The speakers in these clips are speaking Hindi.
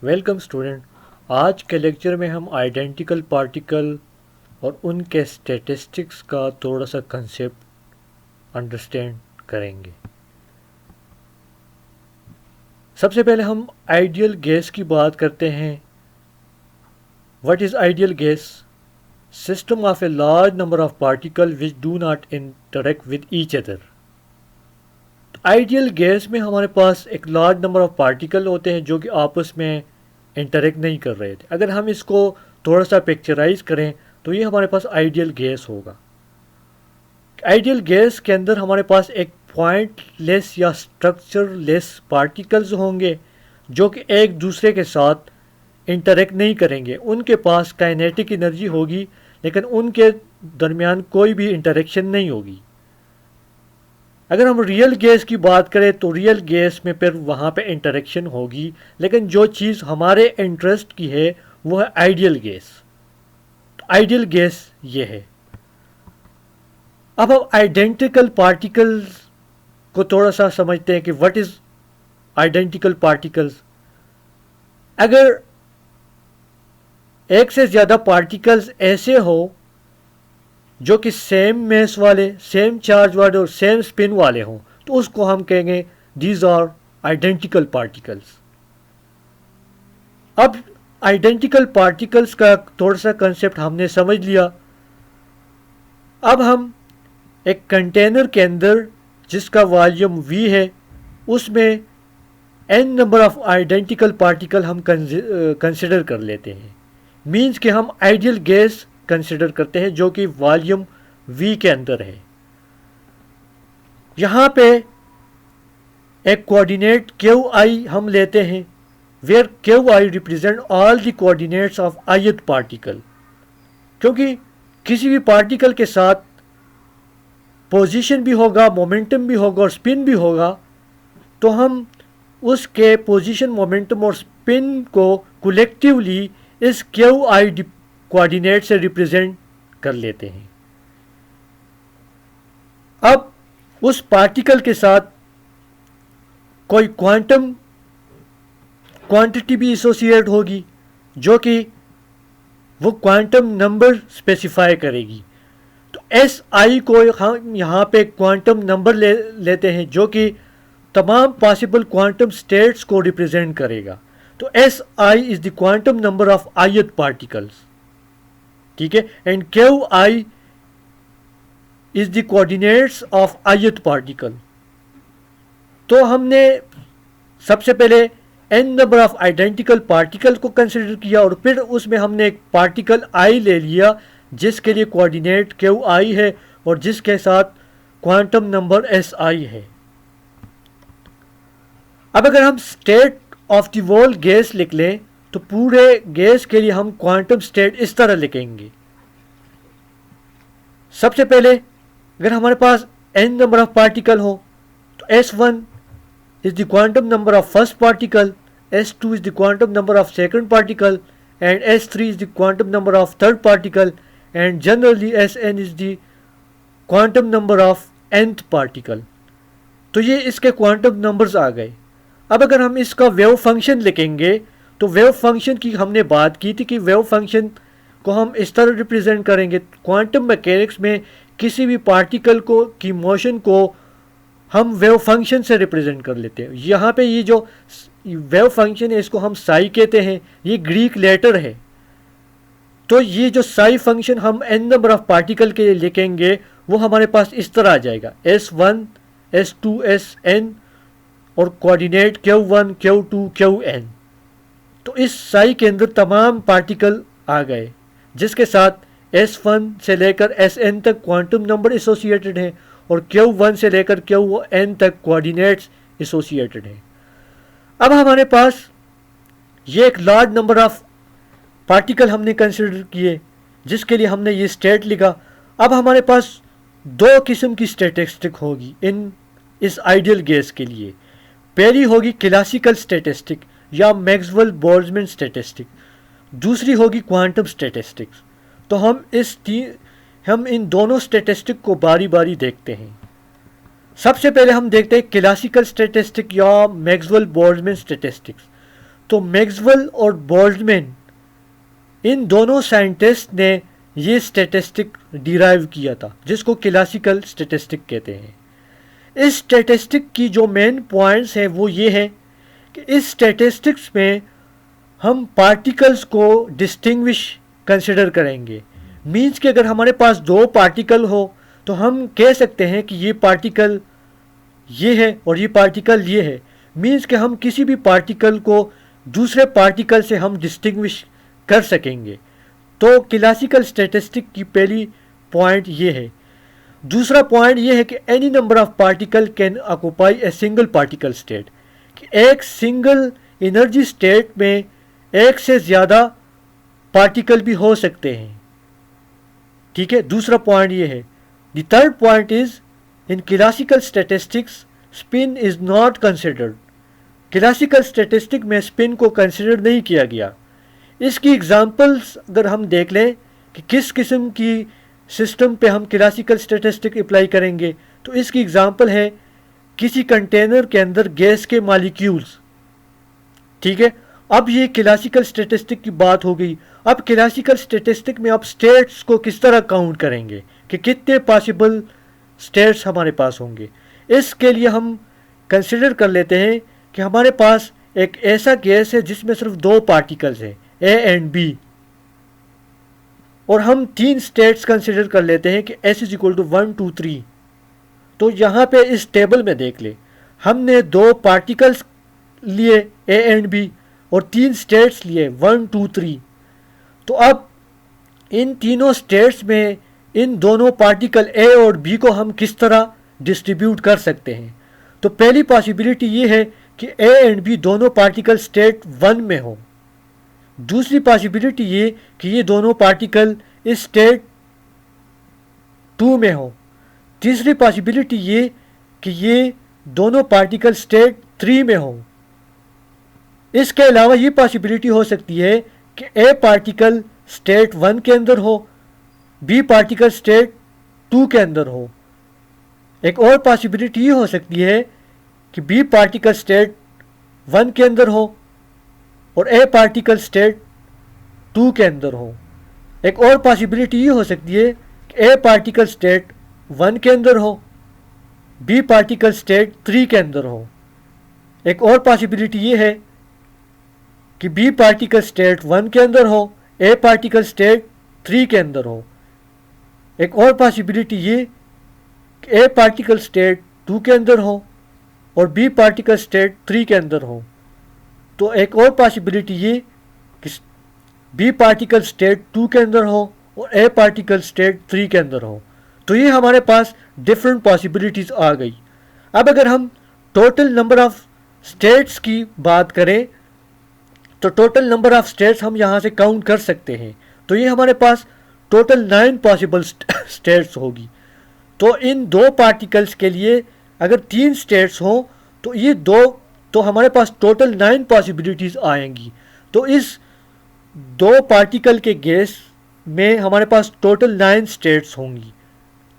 Welcome student. आज के लेक्चर में हम आइडेंटिकल पार्टिकल और उनके स्टैटिस्टिक्स का थोड़ा सा कंसेप्ट अंडरस्टैंड करेंगे। सबसे पहले हम आइडियल गैस की बात करते हैं। What is ideal gas? System of a large number of particle which do not interact with each other. Ideal gas में हमारे पास एक लार्ज नंबर ऑफ पार्टिकल होते हैं जो कि आपस में इंटरेक्ट नहीं कर रहे थे। अगर हम इसको थोड़ा सा पिक्चराइज करें तो ये हमारे पास आइडियल गैस होगा। आइडियल गैस के अंदर हमारे पास एक पॉइंटलेस या स्ट्रक्चरलेस पार्टिकल्स होंगे जो कि एक दूसरे के साथ इंटरेक्ट नहीं करेंगे। उनके पास काइनेटिक एनर्जी होगी लेकिन उनके दरमियान कोई भी इंटरेक्शन नहीं होगी। अगर हम रियल गैस की बात करें तो रियल गैस में फिर वहाँ पे इंटरेक्शन होगी, लेकिन जो चीज़ हमारे इंटरेस्ट की है वो है आइडियल गैस। तो आइडियल गैस ये है। अब हम आइडेंटिकल पार्टिकल्स को थोड़ा सा समझते हैं कि व्हाट इज़ आइडेंटिकल पार्टिकल्स। अगर एक से ज़्यादा पार्टिकल्स ऐसे हो जो कि सेम मेस वाले, सेम चार्ज वाले और सेम स्पिन वाले हों तो उसको हम कहेंगे दीज आर आइडेंटिकल पार्टिकल्स। अब आइडेंटिकल पार्टिकल्स का थोड़ा सा कंसेप्ट हमने समझ लिया। अब हम एक कंटेनर के अंदर जिसका वॉल्यूम V है उसमें n number of identical particle हम कंसिडर कर लेते हैं। मीन्स कि हम आइडियल गैस कंसिडर करते हैं जो कि वॉल्यूम V के अंदर है। यहाँ पे एक कोऑर्डिनेट QI हम लेते हैं where QI represent all the coordinates of ith particle. क्योंकि किसी भी पार्टिकल के साथ पोजीशन भी होगा, मोमेंटम भी होगा और स्पिन भी होगा, तो हम उसके पोजीशन, मोमेंटम और स्पिन को कलेक्टिवली इस QI कोऑर्डिनेट से रिप्रेजेंट कर लेते हैं। अब उस पार्टिकल के साथ कोई क्वांटिटी भी एसोसिएट होगी जो कि वो क्वांटम नंबर स्पेसिफाई करेगी। तो SI को हम यहाँ पे क्वांटम नंबर लेते हैं जो कि तमाम पॉसिबल क्वांटम स्टेट्स को रिप्रेजेंट करेगा। तो SI is the quantum number of ith particles, ठीक है। And QI is the coordinates of ith particle. तो हमने सबसे पहले n number of identical particle को कंसिडर किया और फिर उसमें हमने एक पार्टिकल I ले लिया जिसके लिए कोऑर्डिनेट QI है और जिसके साथ क्वांटम नंबर SI है। अब अगर हम state of the whole gas लिख लें तो पूरे गैस के लिए हम क्वांटम स्टेट इस तरह लिखेंगे। सबसे पहले अगर हमारे पास n नंबर ऑफ पार्टिकल हो तो S1 is the quantum number of first particle, S2 is the quantum number of second particle, and S3 is the quantum number of third particle, and generally Sn is the quantum number of nth particle। तो ये इसके क्वांटम नंबर्स आ गए। अब अगर हम इसका वेव फंक्शन लिखेंगे तो वेव फंक्शन की हमने बात की थी कि वेव फंक्शन को हम इस तरह रिप्रेजेंट करेंगे। क्वांटम मैकेनिक्स में किसी भी पार्टिकल को की मोशन को हम वेव फंक्शन से रिप्रेजेंट कर लेते हैं। यहाँ पे ये जो वेव फंक्शन है इसको हम साई कहते हैं, ये ग्रीक लेटर है। तो ये जो साई फंक्शन हम n नंबर ऑफ पार्टिकल के लिए लिखेंगे वो हमारे पास इस तरह आ जाएगा S1 S2 Sn और कोऑर्डिनेट Q1 Q2 Qn। तो इस साई के अंदर तमाम पार्टिकल आ गए जिसके साथ S1 से लेकर Sn तक क्वांटम नंबर एसोसिएटेड है और Q1 से लेकर Qn तक कोऑर्डिनेट्स एसोसिएटेड हैं। अब हमारे पास ये एक लार्ज नंबर ऑफ पार्टिकल हमने कंसिडर किए जिसके लिए हमने ये स्टेट लिखा। अब हमारे पास दो किस्म की स्टैटिस्टिक होगी इस आइडियल गैस के लिए। पहली होगी क्लासिकल स्टैटिस्टिक या मैक्सवेल बोल्ट्जमैन स्टैटिस्टिक, दूसरी होगी क्वांटम स्टैटिस्टिक्स। तो हम इन दोनों स्टैटिस्टिक को बारी बारी देखते हैं। सबसे पहले हम देखते हैं क्लासिकल स्टैटिस्टिक या मैक्सवेल बोल्ट्जमैन स्टैटिस्टिक्स। तो मैक्सवेल और बोल्ट्जमैन, इन दोनों साइंटिस्ट ने ये स्टैटिस्टिक डिराइव किया था, जिसको क्लासिकल स्टैटिस्टिक कहते हैं। इस स्टैटिस्टिक की जो मेन पॉइंट्स हैं वो ये है कि इस स्टैटिस्टिक्स में हम पार्टिकल्स को डिस्टिंग्विश कंसिडर करेंगे। मीन्स कि अगर हमारे पास दो पार्टिकल हो तो हम कह सकते हैं कि ये पार्टिकल ये है और ये पार्टिकल ये है। मीन्स कि हम किसी भी पार्टिकल को दूसरे पार्टिकल से हम डिस्टिंग्विश कर सकेंगे। तो क्लासिकल स्टैटिस्टिक की पहली पॉइंट ये है। दूसरा पॉइंट ये है कि any number of particle can occupy a single particle state, कि एक सिंगल एनर्जी स्टेट में एक से ज़्यादा पार्टिकल भी हो सकते हैं। ठीक है, दूसरा पॉइंट ये है। The third point is in classical statistics spin is not considered. Classical statistic में स्पिन को कंसिडर नहीं किया गया। इसकी एग्जांपल्स अगर हम देख लें कि किस किस्म की सिस्टम पे हम क्लासिकल स्टैटिस्टिक अप्लाई करेंगे, तो इसकी एग्जांपल है किसी कंटेनर के अंदर गैस के मॉलिक्यूल्स। ठीक है, अब ये क्लासिकल स्टैटिस्टिक की बात हो गई। अब क्लासिकल स्टैटिस्टिक में आप स्टेट्स को किस तरह काउंट करेंगे कि कितने पॉसिबल स्टेट्स हमारे पास होंगे। इसके लिए हम कंसिडर कर लेते हैं कि हमारे पास एक ऐसा गैस है जिसमें सिर्फ दो पार्टिकल्स हैं, ए एंड बी, और हम तीन स्टेट्स कंसिडर कर लेते हैं कि S इज इक्वल टू 1 2 3। तो यहाँ पे इस टेबल में देख ले, हमने दो पार्टिकल्स लिए ए एंड बी और तीन स्टेट्स लिए 1 2 3। तो अब इन तीनों स्टेट्स में इन दोनों पार्टिकल ए और बी को हम किस तरह डिस्ट्रीब्यूट कर सकते हैं। तो पहली पॉसिबिलिटी ये है कि ए एंड बी दोनों पार्टिकल स्टेट 1 में हो। दूसरी पॉसिबिलिटी ये कि ये दोनों पार्टिकल इस स्टेट 2 में हो। तीसरी पॉसिबिलिटी ये कि ये दोनों पार्टिकल स्टेट 3 में हो। इसके अलावा ये पॉसिबिलिटी हो सकती है कि ए पार्टिकल स्टेट 1 के अंदर हो, बी पार्टिकल स्टेट 2 के अंदर हो। एक और पॉसिबिलिटी ये हो सकती है कि बी पार्टिकल स्टेट 1 के अंदर हो और ए पार्टिकल स्टेट 2 के अंदर हो। एक और पॉसिबिलिटी ये हो सकती है कि ए पार्टिकल स्टेट 1 के अंदर हो, बी पार्टिकल स्टेट 3 के अंदर हो। एक और पॉसिबिलिटी ये है कि बी पार्टिकल स्टेट 1 के अंदर हो, ए पार्टिकल स्टेट 3 के अंदर हो। एक और पॉसिबिलिटी ये कि ए पार्टिकल स्टेट 2 के अंदर हो और बी पार्टिकल स्टेट 3 के अंदर हो। तो एक और पॉसिबिलिटी ये कि बी पार्टिकल स्टेट 2 के अंदर हो और ए पार्टिकल स्टेट 3 के अंदर हो। तो ये हमारे पास डिफरेंट पॉसिबिलिटीज़ आ गई। अब अगर हम टोटल नंबर ऑफ स्टेट्स की बात करें तो टोटल नंबर ऑफ स्टेट्स हम यहाँ से काउंट कर सकते हैं। तो ये हमारे पास टोटल 9 पॉसिबल स्टेट्स होगी। तो इन दो पार्टिकल्स के लिए अगर 3 स्टेट्स हों तो ये तो हमारे पास टोटल 9 पॉसिबिलिटीज़ आएंगी। तो इस दो पार्टिकल के गैस में हमारे पास टोटल 9 स्टेट्स होंगी।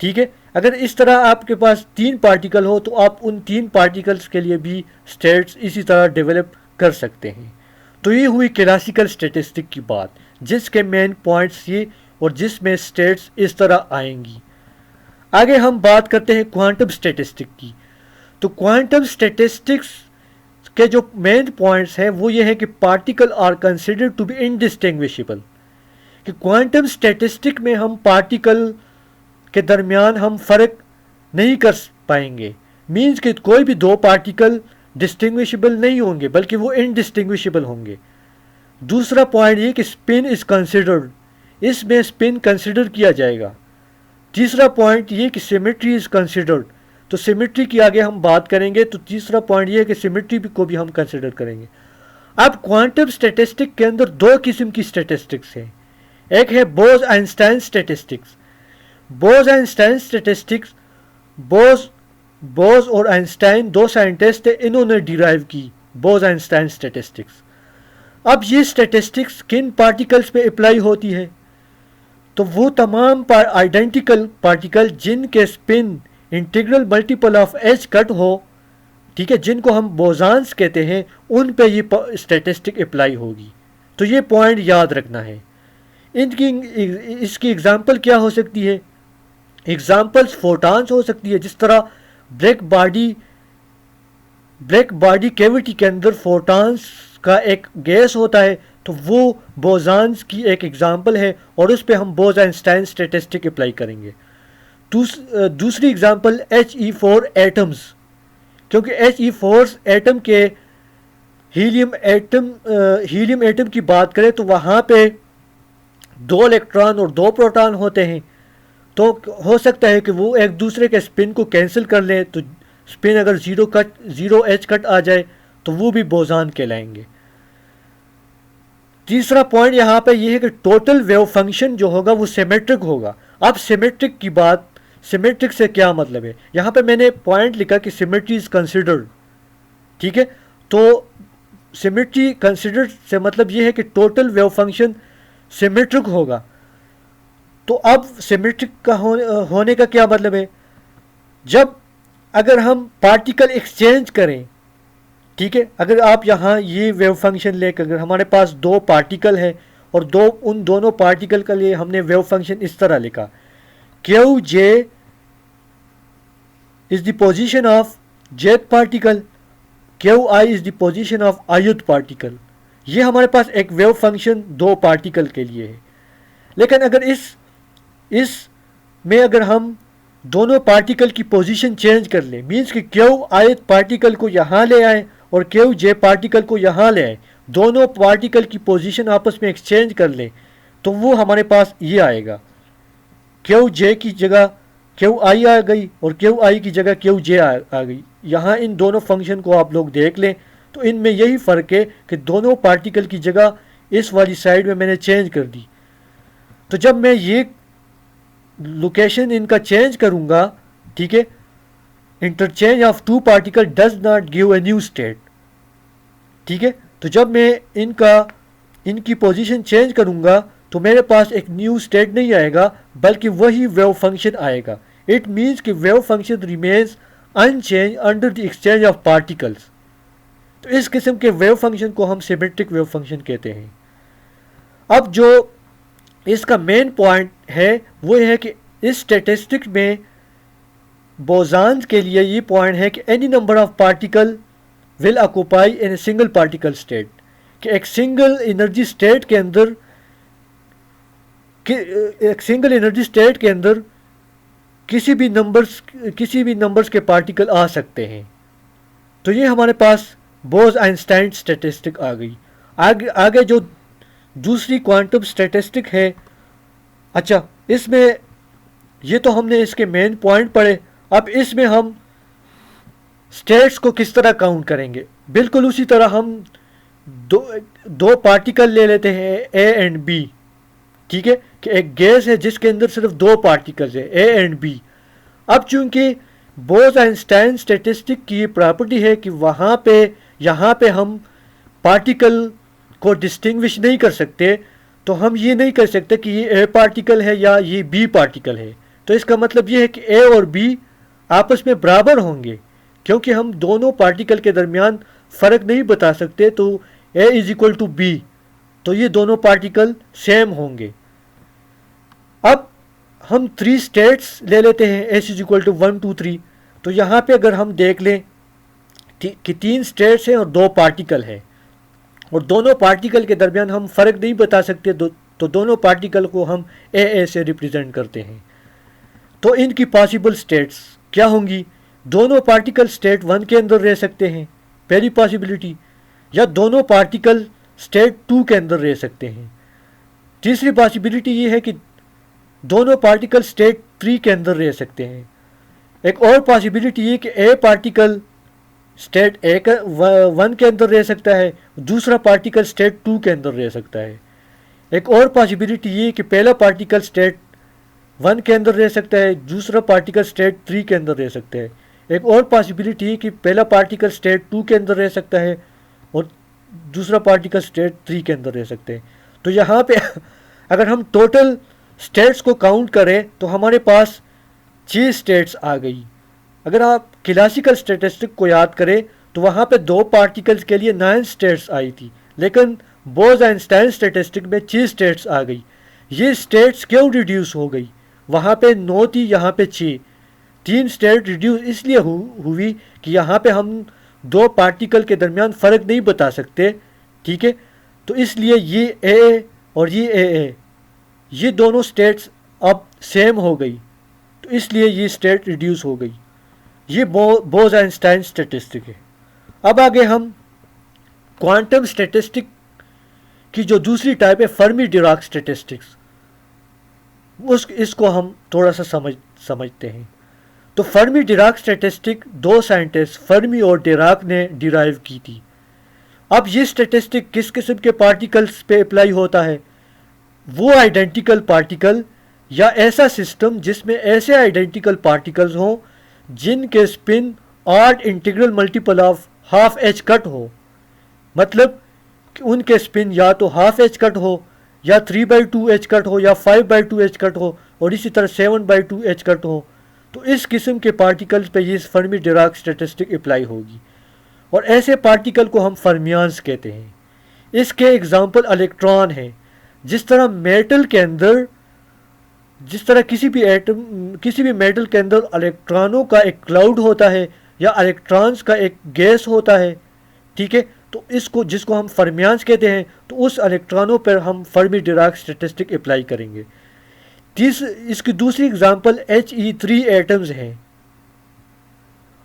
ठीक है, अगर इस तरह आपके पास 3 पार्टिकल हो तो आप उन 3 पार्टिकल्स के लिए भी स्टेट्स इसी तरह डेवलप कर सकते हैं। तो ये हुई क्लासिकल स्टैटिस्टिक की बात, जिसके मेन पॉइंट्स ये और जिसमें स्टेट्स इस तरह आएंगी। आगे हम बात करते हैं क्वांटम स्टैटिस्टिक की। तो क्वांटम स्टैटिस्टिक्स के जो मेन पॉइंट्स हैं वो ये है कि particle are considered to be indistinguishable, कि क्वांटम स्टैटिस्टिक में हम पार्टिकल के दरमियान हम फ़र्क नहीं कर पाएंगे। मीन्स कि कोई भी दो पार्टिकल डिस्टिंग्विशेबल नहीं होंगे बल्कि वो इनडिस्टिंग्विशेबल होंगे। दूसरा पॉइंट ये कि स्पिन इज़ कंसिडर्ड, इसमें स्पिन कंसिडर किया जाएगा। तीसरा पॉइंट ये कि सिमेट्री इज़ कंसिडर्ड, तो सिमेट्री की आगे हम बात करेंगे। तो तीसरा पॉइंट ये है कि सिमेट्री को भी हम कंसिडर करेंगे। अब क्वांटम स्टैटिस्टिक के अंदर दो किस्म की स्टैटिस्टिक्स हैं। एक है बोज आइंस्टाइन स्टैटिस्टिक्स। बोज आइंस्टाइन स्टैटिस्टिक्स, बोज और आइंस्टाइन दो साइंटिस्ट थे, इन्होंने डिराइव की बोज आइंस्टाइन स्टैटिस्टिक्स। अब ये स्टैटिस्टिक्स किन पार्टिकल्स पे अप्लाई होती है? तो वो तमाम आइडेंटिकल पार्टिकल जिनके spin integral multiple of H cut हो, ठीक है, जिनको हम बोजान्स कहते हैं, उन पे ये स्टैटिस्टिक अप्लाई होगी। तो ये पॉइंट याद रखना है। इनकी इसकी एग्जांपल क्या हो सकती है? एग्जांपल्स फोटॉन्स हो सकती है, जिस तरह ब्लैक बॉडी कैविटी के अंदर फोटॉन्स का एक गैस होता है, तो वो बोजान्स की एक एग्जांपल है और उस पर हम बोज-आइंस्टाइन स्टैटिस्टिक अप्लाई करेंगे। दूसरी एग्जांपल He4 एटम्स, क्योंकि He4 एटम के हीलियम एटम की बात करें तो वहाँ पे 2 इलेक्ट्रॉन और 2 प्रोटॉन होते हैं। तो हो सकता है कि वो एक दूसरे के स्पिन को कैंसिल कर लें, तो स्पिन अगर 0 एच कट आ जाए तो वो भी बोजान कहलाएंगे। तीसरा पॉइंट यहाँ पे ये है कि टोटल वेव फंक्शन जो होगा वो सिमेट्रिक होगा। अब सिमेट्रिक से क्या मतलब है? यहाँ पे मैंने पॉइंट लिखा कि सिमेट्री इज कंसिडर्ड, ठीक है। तो सिमेट्री कंसिडर्ड से मतलब ये है कि टोटल वेव फंक्शन सिमेट्रिक होगा। तो अब सिमेट्रिक का होने का क्या मतलब है? जब अगर हम पार्टिकल एक्सचेंज करें, ठीक है, अगर आप यहाँ ये वेव फंक्शन लेकर, अगर हमारे पास 2 पार्टिकल है और उन दोनों पार्टिकल के लिए हमने वेव फंक्शन इस तरह लिखा, Q J is the position of jth particle, Q I is the position of ith particle. ये हमारे पास एक वेव फंक्शन 2 पार्टिकल के लिए है। लेकिन अगर इस में अगर हम दोनों पार्टिकल की पोजीशन चेंज कर लें, मीन्स कि क्यू ith पार्टिकल को यहाँ ले आए और क्यू जे पार्टिकल को यहाँ ले आए, दोनों पार्टिकल की पोजीशन आपस में एक्सचेंज कर लें, तो वो हमारे पास ये आएगा, क्यू जे की जगह क्यू आई आ गई और क्यू आई की जगह क्यू जे आ गई। यहाँ इन दोनों फंक्शन को आप लोग देख लें तो इनमें यही फ़र्क है कि दोनों पार्टिकल की जगह इस वाली साइड में मैंने चेंज कर दी। तो जब मैं ये लोकेशन इनका चेंज करूँगा, ठीक है, interchange of 2 particle does not give a new state, ठीक है। तो जब मैं इनकी पोजीशन चेंज करूँगा तो मेरे पास एक न्यू स्टेट नहीं आएगा, बल्कि वही वेव फंक्शन आएगा। इट मीन्स कि wave function remains unchange under the exchange of particles. तो इस किस्म के वेव फंक्शन को हम सिमेट्रिक वेव फंक्शन कहते हैं। अब जो इसका मेन पॉइंट है वो है कि इस स्टैटिस्टिक में बोजान्स के लिए ये पॉइंट है कि any number of particle will occupy in A single particle state, कि एक सिंगल एनर्जी स्टेट के अंदर किसी भी नंबर्स के पार्टिकल आ सकते हैं। तो ये हमारे पास बोज-आइंस्टाइन स्टैटिस्टिक आ गई। आगे जो दूसरी क्वांटम स्टैटिस्टिक है, अच्छा, इसमें ये तो हमने इसके मेन पॉइंट पढ़े। अब इसमें हम स्टेट्स को किस तरह काउंट करेंगे? बिल्कुल उसी तरह हम दो पार्टिकल ले लेते हैं ए एंड बी, ठीक है, कि एक गैस है जिसके अंदर सिर्फ 2 पार्टिकल्स है ए एंड बी। अब चूंकि बोज-आइंस्टाइन स्टैटिस्टिक की प्रॉपर्टी है कि यहाँ पे हम पार्टिकल को डिस्टिंग्विश नहीं कर सकते, तो हम ये नहीं कर सकते कि ये ए पार्टिकल है या ये बी पार्टिकल है। तो इसका मतलब ये है कि ए और बी आपस में बराबर होंगे, क्योंकि हम दोनों पार्टिकल के दरमियान फ़र्क नहीं बता सकते। तो ए इज इक्वल टू बी, तो ये दोनों पार्टिकल सेम होंगे। अब हम 3 स्टेट्स ले लेते हैं, एस इज इक्वल टू 1 2 3। तो यहाँ पे अगर हम देख लें कि 3 स्टेट्स हैं और 2 पार्टिकल हैं, और दोनों पार्टिकल के दरमियान हम फ़र्क नहीं बता सकते, तो दोनों पार्टिकल को हम ए से रिप्रेजेंट करते हैं। तो इनकी पॉसिबल स्टेट्स क्या होंगी? दोनों पार्टिकल स्टेट 1 के अंदर रह सकते हैं, पहली पॉसिबिलिटी, या दोनों पार्टिकल स्टेट 2 के अंदर रह सकते हैं। तीसरी पॉसिबिलिटी ये है कि दोनों पार्टिकल स्टेट 3 के अंदर रह सकते हैं। एक और पॉसिबिलिटी ये कि ए पार्टिकल स्टेट 1 के अंदर रह सकता है, दूसरा पार्टिकल स्टेट 2 के अंदर रह सकता है। एक और पॉसिबिलिटी ये कि पहला पार्टिकल स्टेट 1 के अंदर रह सकता है, दूसरा पार्टिकल स्टेट 3 के अंदर रह सकता है। एक और पॉसिबिलिटी है कि पहला पार्टिकल स्टेट 2 के अंदर रह सकता है और दूसरा पार्टिकल स्टेट 3 के अंदर रह सकते हैं। तो यहाँ पे अगर हम टोटल स्टेट्स को काउंट करें तो हमारे पास 6 स्टेट्स आ गई। अगर आप क्लासिकल स्टैटिस्टिक को याद करें तो वहाँ पे 2 पार्टिकल्स के लिए 9 स्टेट्स आई थी, लेकिन बोज-आइंस्टाइन स्टैटिस्टिक में 6 स्टेट्स आ गई। ये स्टेट्स क्यों रिड्यूस हो गई? वहाँ पे 9 थी, यहाँ पे 6। 3 स्टेट रिड्यूस इसलिए हुई कि यहाँ पे हम 2 पार्टिकल के दरमियान फ़र्क नहीं बता सकते, ठीक है। तो इसलिए ये ए और ये ये दोनों स्टेट्स अब सेम हो गई, तो इसलिए ये स्टेट रिड्यूस हो गई। ये बोज-आइंस्टाइन स्टैटिस्टिक है। अब आगे हम क्वांटम स्टैटिस्टिक की जो दूसरी टाइप है, फर्मी डिराक स्टैटिस्टिक्स, इसको हम थोड़ा सा समझते हैं। तो Fermi Dirac statistic 2 scientist Fermi और डिराक ने डिराइव की थी। अब ये स्टैटिस्टिक किस किस्म के पार्टिकल्स पे अप्लाई होता है? वो आइडेंटिकल पार्टिकल या ऐसा सिस्टम जिसमें ऐसे आइडेंटिकल पार्टिकल्स हों जिनके spin odd integral multiple of half H cut हो, मतलब कि उनके स्पिन या तो हाफ एच कट हो या 3/2 एच कट हो या 5/2 एच कट हो और इसी तरह 7/2 एच कट हो। तो इस किस्म के पार्टिकल्स पे ये फर्मी डिराक स्टैटिस्टिक अप्लाई होगी और ऐसे पार्टिकल को हम फर्मियान्स कहते हैं। इसके एग्जाम्पल इलेक्ट्रॉन हैं। जिस तरह मेटल के अंदर, जिस तरह किसी भी मेटल के अंदर इलेक्ट्रॉनों का एक क्लाउड होता है या इलेक्ट्रॉन्स का एक गैस होता है, ठीक है, तो इसको जिसको हम फर्मियान्स कहते हैं, तो उस इलेक्ट्रॉनों पर हम फर्मी डिराक स्टैटिस्टिक अप्लाई करेंगे। इसकी दूसरी एग्जांपल He3 एटम्स हैं।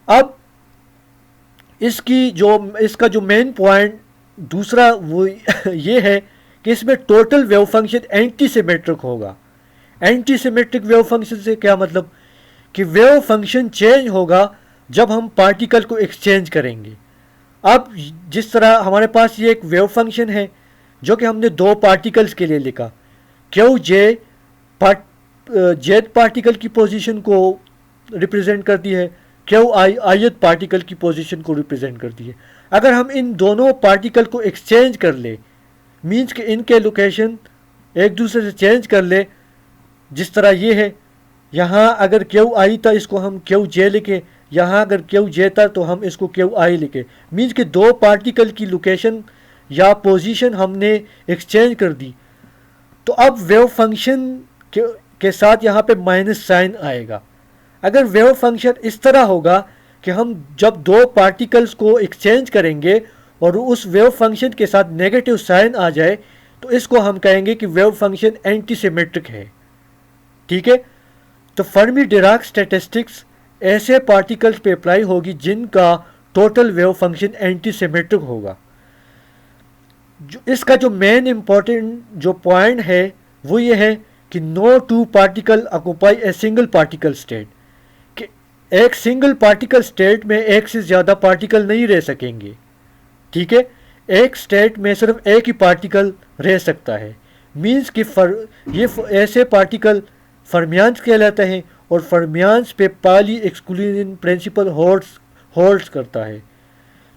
अब इसका जो मेन पॉइंट दूसरा वो ये है कि इसमें total wave function anti symmetric होगा। एंटी सिमेट्रिक वेव फंक्शन से क्या मतलब कि वेव फंक्शन चेंज होगा जब हम पार्टिकल को एक्सचेंज करेंगे। अब जिस तरह हमारे पास ये एक वेव फंक्शन है जो कि हमने 2 पार्टिकल्स के लिए लिखा, क्यू जे जेड पार्टिकल की पोजीशन को रिप्रेजेंट करती है, क्यू आई ith पार्टिकल की पोजीशन को रिप्रेजेंट करती है। अगर हम इन दोनों पार्टिकल को एक्सचेंज कर ले, मीन्स कि इनके लोकेशन एक दूसरे से चेंज कर ले, जिस तरह ये है, यहाँ अगर क्यू आई था इसको हम क्यू जे लिखे, यहाँ अगर क्यू जे था तो हम इसको क्यू आई लिखे, मीन्स कि 2 पार्टिकल की लोकेशन या पोजीशन हमने एक्सचेंज कर दी। तो अब वेव फंक्शन के साथ यहाँ पे माइनस साइन आएगा। अगर वेव फंक्शन इस तरह होगा कि हम जब 2 पार्टिकल्स को एक्सचेंज करेंगे और उस वेव फंक्शन के साथ नेगेटिव साइन आ जाए, तो इसको हम कहेंगे कि वेव फंक्शन एंटी सिमेट्रिक है, ठीक है। तो फर्मी डिराक स्टैटिस्टिक्स ऐसे पार्टिकल्स पे अप्लाई होगी जिनका total wave function anti symmetric होगा। इसका जो मेन इंपॉर्टेंट जो पॉइंट है वो ये है कि no 2 particle occupy a single particle state, कि एक सिंगल पार्टिकल स्टेट में एक से ज़्यादा पार्टिकल नहीं रह सकेंगे, ठीक है। एक स्टेट में सिर्फ एक ही पार्टिकल रह सकता है, मीन्स कि ये ऐसे पार्टिकल फर्मियान्स कहलाते हैं और फर्मियान्स पे पाली एक्सक्लूजन प्रिंसिपल होल्ड्स करता है,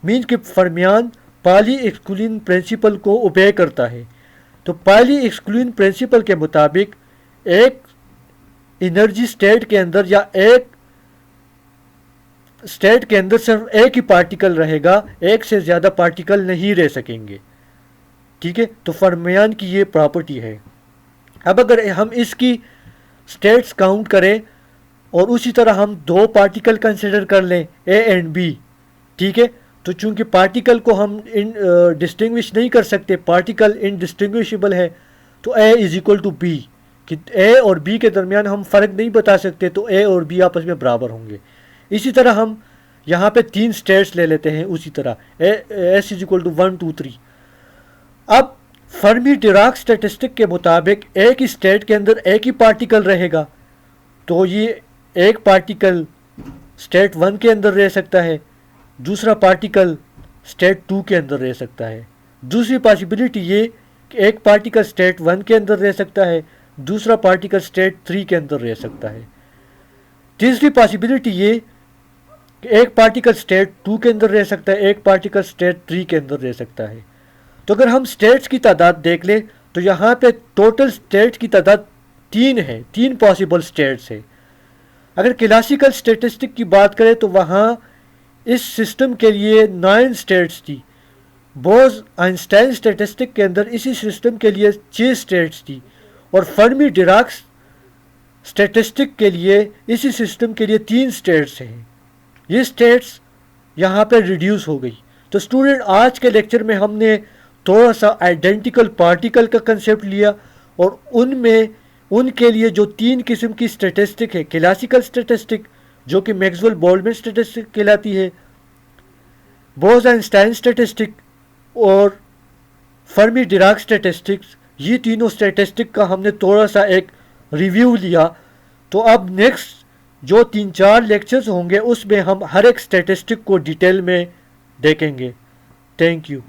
मीन्स कि फर्मियान पाली एक्सक्लूजन प्रिंसिपल को ओबे करता है। तो पाली एक्सक्लूजन प्रिंसिपल के मुताबिक एक एनर्जी स्टेट के अंदर या एक स्टेट के अंदर सिर्फ एक ही पार्टिकल रहेगा, एक से ज़्यादा पार्टिकल नहीं रह सकेंगे, ठीक है। तो फर्मियान की ये प्रॉपर्टी है। अब अगर हम इसकी स्टेट्स काउंट करें और उसी तरह हम 2 पार्टिकल कंसिडर कर लें ए एंड बी, ठीक है, तो चूंकि पार्टिकल को हम डिस्टिंग्विश नहीं कर सकते, पार्टिकल इनडिस्टिंग्विशेबल है, तो ए इज इक्वल टू बी, कि ए और बी के दरमियान हम फ़र्क नहीं बता सकते, तो ए और बी आपस में बराबर होंगे। इसी तरह हम यहाँ पे 3 स्टेट्स ले लेते हैं, उसी तरह एस इज इक्वल टू 1 2 3। अब फर्मी डिराक स्टैटिस्टिक के मुताबिक एक ही स्टेट के अंदर एक ही पार्टिकल रहेगा, तो ये एक पार्टिकल स्टेट 1 के अंदर रह सकता है, दूसरा पार्टिकल स्टेट 2 के अंदर रह सकता है। दूसरी पॉसिबिलिटी ये कि एक पार्टिकल स्टेट 1 के अंदर रह सकता है, दूसरा पार्टिकल स्टेट 3 के अंदर रह सकता है। तीसरी पॉसिबिलिटी ये कि एक पार्टिकल स्टेट 2 के अंदर रह सकता है, एक पार्टिकल स्टेट 3 के अंदर रह सकता है। तो अगर हम स्टेट्स की तादाद देख लें तो यहाँ पे टोटल स्टेट्स की तादाद 3 है, 3 पॉसिबल स्टेट्स है। अगर क्लासिकल स्टैटिस्टिक की बात करें तो वहाँ इस सिस्टम के लिए 9 स्टेट्स थी। बोज आइंस्टाइन स्टैटिस्टिक के अंदर इसी सिस्टम के लिए 6 स्टेट्स थी, और फर्मी डिराक स्टैटिस्टिक के लिए इसी सिस्टम के लिए 3 स्टेट्स हैं। ये स्टेट्स यहाँ पर रिड्यूस हो गई। तो स्टूडेंट, आज के लेक्चर में हमने थोड़ा सा आइडेंटिकल पार्टिकल का कंसेप्ट लिया, और उनमें उनके लिए जो 3 किस्म की स्टैटिस्टिक है, क्लासिकल स्टैटिस्टिक जो कि मैक्सवेल बोल्ट्जमैन स्टैटिस्टिक कहलाती है, बोज आइंस्टाइन स्टैटिस्टिक और फर्मी डिराक स्टैटिस्टिक्स, ये तीनों स्टैटिस्टिक का हमने थोड़ा सा एक रिव्यू लिया। तो अब नेक्स्ट जो 3-4 लेक्चर्स होंगे उसमें हम हर एक स्टैटिस्टिक को डिटेल में देखेंगे। Thank you.